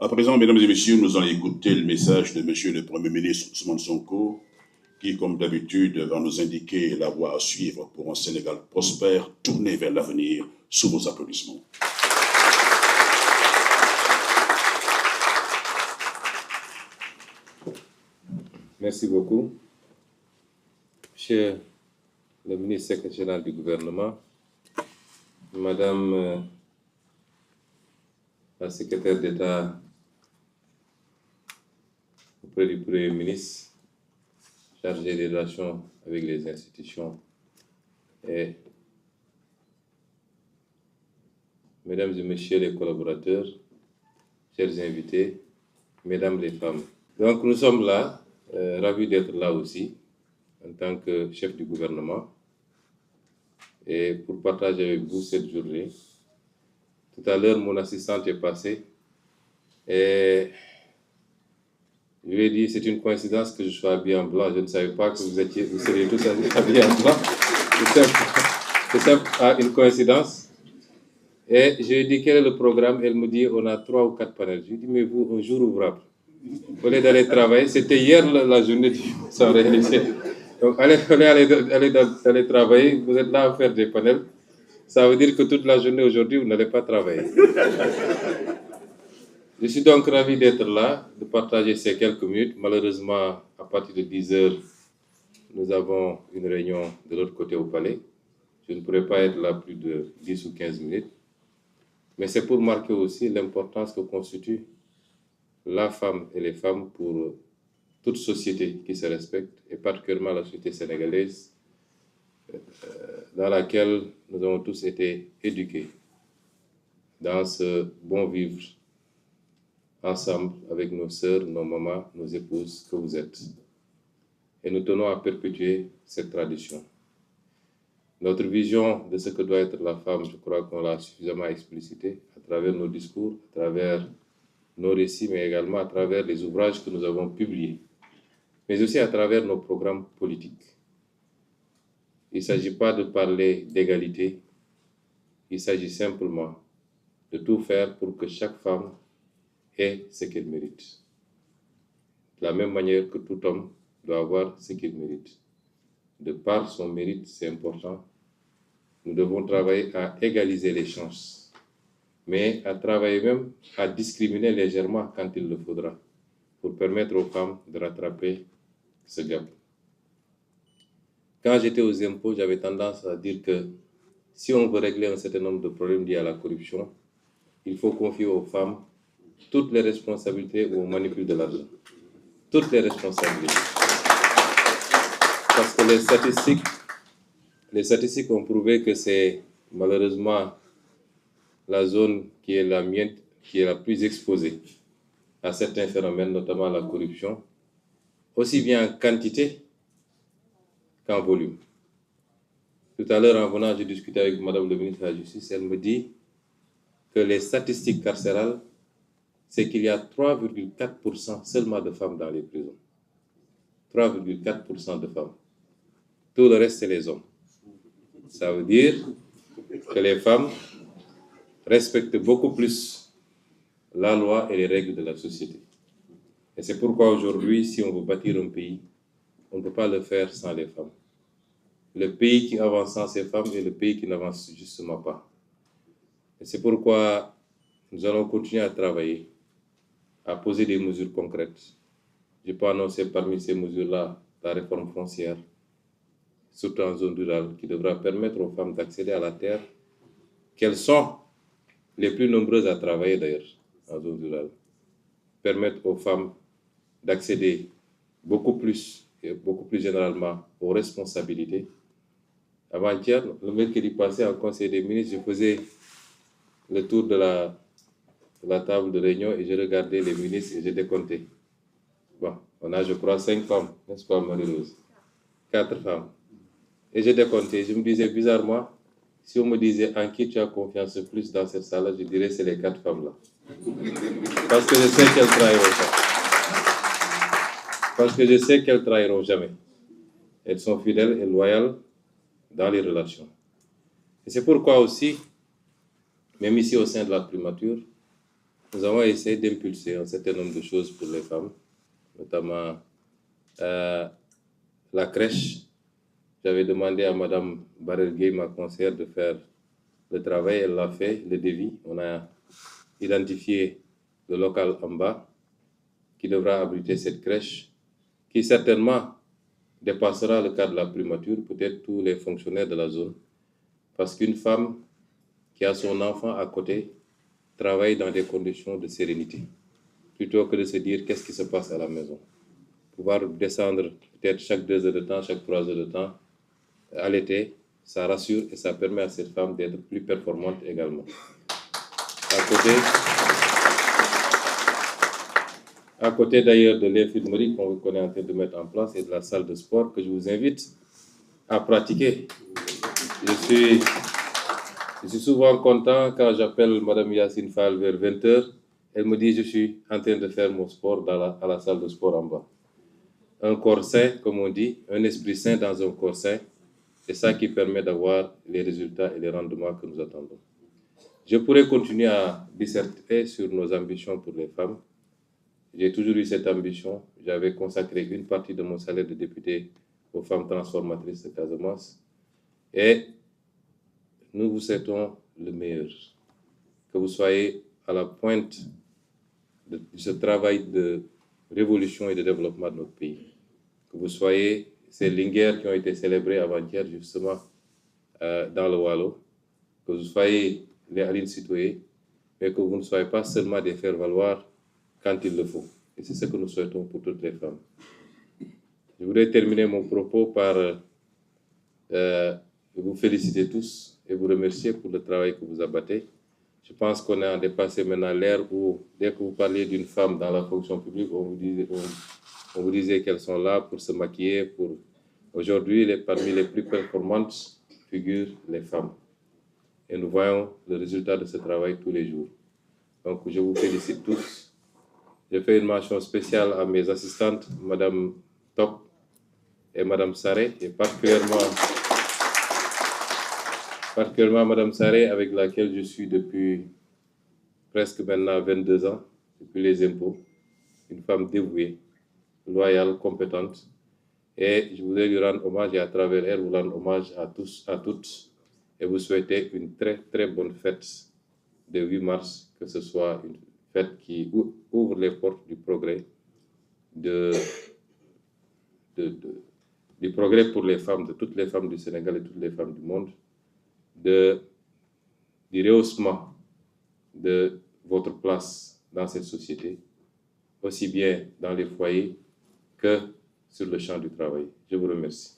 À présent, mesdames et messieurs, nous allons écouter le message de monsieur le Premier ministre Ousmane Sonko, qui, comme d'habitude, va nous indiquer la voie à suivre pour un Sénégal prospère, tourné vers l'avenir, sous vos applaudissements. Merci beaucoup. Monsieur le ministre secrétaire général du gouvernement, Madame la secrétaire d'État auprès du Premier ministre, chargée des relations avec les institutions, et Mesdames et Messieurs les collaborateurs, chers invités, Mesdames les femmes. Donc nous sommes là, ravis d'être là aussi, en tant que chef du gouvernement, et pour partager avec vous cette journée. Tout à l'heure, mon assistante est passée, et je lui ai dit, c'est une coïncidence que je sois habillé en blanc. Je ne savais pas que vous seriez tous habillés en blanc. C'est simple, une coïncidence. Et je lui ai dit, quel est le programme? Elle me dit, on a 3 ou 4 panels. Je lui ai dit, mais vous, un jour ouvrable. Au lieu d'aller travailler, c'était hier la journée sans réalité. Donc, allez travailler, vous êtes là à faire des panels. Ça veut dire que toute la journée aujourd'hui, vous n'allez pas travailler. Je suis donc ravi d'être là, de partager ces quelques minutes. Malheureusement, à partir de 10 heures, nous avons une réunion de l'autre côté au palais. Je ne pourrai pas être là plus de 10 ou 15 minutes. Mais c'est pour marquer aussi l'importance que constitue la femme et les femmes pour toute société qui se respecte, et particulièrement la société sénégalaise, dans laquelle nous avons tous été éduqués dans ce bon vivre ensemble avec nos sœurs, nos mamans, nos épouses que vous êtes. Et nous tenons à perpétuer cette tradition. Notre vision de ce que doit être la femme, je crois qu'on l'a suffisamment explicité à travers nos discours, à travers nos récits, mais également à travers les ouvrages que nous avons publiés, mais aussi à travers nos programmes politiques. Il ne s'agit pas de parler d'égalité, il s'agit simplement de tout faire pour que chaque femme ait ce qu'elle mérite. De la même manière que tout homme doit avoir ce qu'il mérite. De par son mérite, c'est important. Nous devons travailler à égaliser les chances, mais à travailler même à discriminer légèrement quand il le faudra, pour permettre aux femmes de rattraper ce gap. Quand j'étais aux impôts, j'avais tendance à dire que si on veut régler un certain nombre de problèmes liés à la corruption, il faut confier aux femmes toutes les responsabilités où on manipule de l'argent. Toutes les responsabilités. Parce que les statistiques ont prouvé que c'est malheureusement la zone qui est la plus exposée à certains phénomènes, notamment la corruption, aussi bien en quantité qu'en volume. Tout à l'heure, en venant, j'ai discuté avec Madame le ministre de la Justice. Elle me dit que les statistiques carcérales, c'est qu'il y a 3,4% seulement de femmes dans les prisons. 3,4% de femmes. Tout le reste, c'est les hommes. Ça veut dire que les femmes respectent beaucoup plus la loi et les règles de la société. Et c'est pourquoi aujourd'hui, si on veut bâtir un pays, on ne peut pas le faire sans les femmes. Le pays qui avance sans ces femmes est le pays qui n'avance justement pas. Et c'est pourquoi nous allons continuer à travailler, à poser des mesures concrètes. Je peux annoncer parmi ces mesures-là la réforme foncière, surtout en zone rurale, qui devra permettre aux femmes d'accéder à la terre, qu'elles sont les plus nombreuses à travailler d'ailleurs en zone rurale. Permettre aux femmes d'accéder beaucoup plus, et beaucoup plus généralement, aux responsabilités. Avant-hier, le mercredi passé, en Conseil des ministres, je faisais le tour de la table de réunion et je regardais les ministres et je décomptais. Bon, on a, je crois, 5 femmes, n'est-ce pas, Marie-Rose? 4 femmes. Et je décomptais, je me disais bizarrement, si on me disait en qui tu as confiance le plus dans cette salle, je dirais c'est les 4 femmes-là. Parce que je sais qu'elles trahiront jamais. Parce que je sais qu'elles trahiront jamais. Elles sont fidèles et loyales dans les relations. Et c'est pourquoi aussi, même ici au sein de la primature, nous avons essayé d'impulser un certain nombre de choses pour les femmes, notamment la crèche. J'avais demandé à Mme Barel-Gueye, ma conseillère, de faire le travail. Elle l'a fait, le devis. On a identifié le local en bas qui devra abriter cette crèche, qui certainement dépassera le cadre de la primature, peut-être tous les fonctionnaires de la zone. Parce qu'une femme qui a son enfant à côté travaille dans des conditions de sérénité, plutôt que de se dire qu'est-ce qui se passe à la maison. Pouvoir descendre peut-être chaque 2 heures de temps, chaque 3 heures de temps, à l'été, ça rassure et ça permet à cette femme d'être plus performante également. À côté d'ailleurs de l'infirmerie qu'on est en train de mettre en place et de la salle de sport que je vous invite à pratiquer. Je suis souvent content quand j'appelle Mme Yacine Fall vers 20h. Elle me dit je suis en train de faire mon sport à la salle de sport en bas. Un corps sain, comme on dit, un esprit sain dans un corps sain, c'est ça qui permet d'avoir les résultats et les rendements que nous attendons. Je pourrais continuer à disserter sur nos ambitions pour les femmes. J'ai toujours eu cette ambition. J'avais consacré une partie de mon salaire de député aux femmes transformatrices de Casamance. Et nous vous souhaitons le meilleur. Que vous soyez à la pointe de ce travail de révolution et de développement de notre pays. Que vous soyez ces linguères qui ont été célébrées avant-hier justement dans le Wallo. Que vous soyez les Aline Sitoé, mais que vous ne soyez pas seulement des faire-valoir quand il le faut. Et c'est ce que nous souhaitons pour toutes les femmes. Je voudrais terminer mon propos par vous féliciter tous et vous remercier pour le travail que vous abattez. Je pense qu'on a dépassé maintenant l'ère où, dès que vous parliez d'une femme dans la fonction publique, on vous disait qu'elles sont là pour se maquiller. Aujourd'hui, parmi les plus performantes figurent les femmes. Et nous voyons le résultat de ce travail tous les jours. Donc, je vous félicite tous. Je fais une mention spéciale à mes assistantes, Mme Top et Mme Saré, et particulièrement Mme Saré, avec laquelle je suis depuis presque maintenant 22 ans, depuis les impôts. Une femme dévouée, loyale, compétente. Et je voudrais lui rendre hommage et à travers elle, vous rendre hommage à tous, à toutes, et vous souhaiter une très, très bonne fête de 8 mars, que ce soit une fête qui ouvre les portes du progrès, du progrès pour les femmes, de toutes les femmes du Sénégal et toutes les femmes du monde, du rehaussement de votre place dans cette société, aussi bien dans les foyers que sur le champ du travail. Je vous remercie.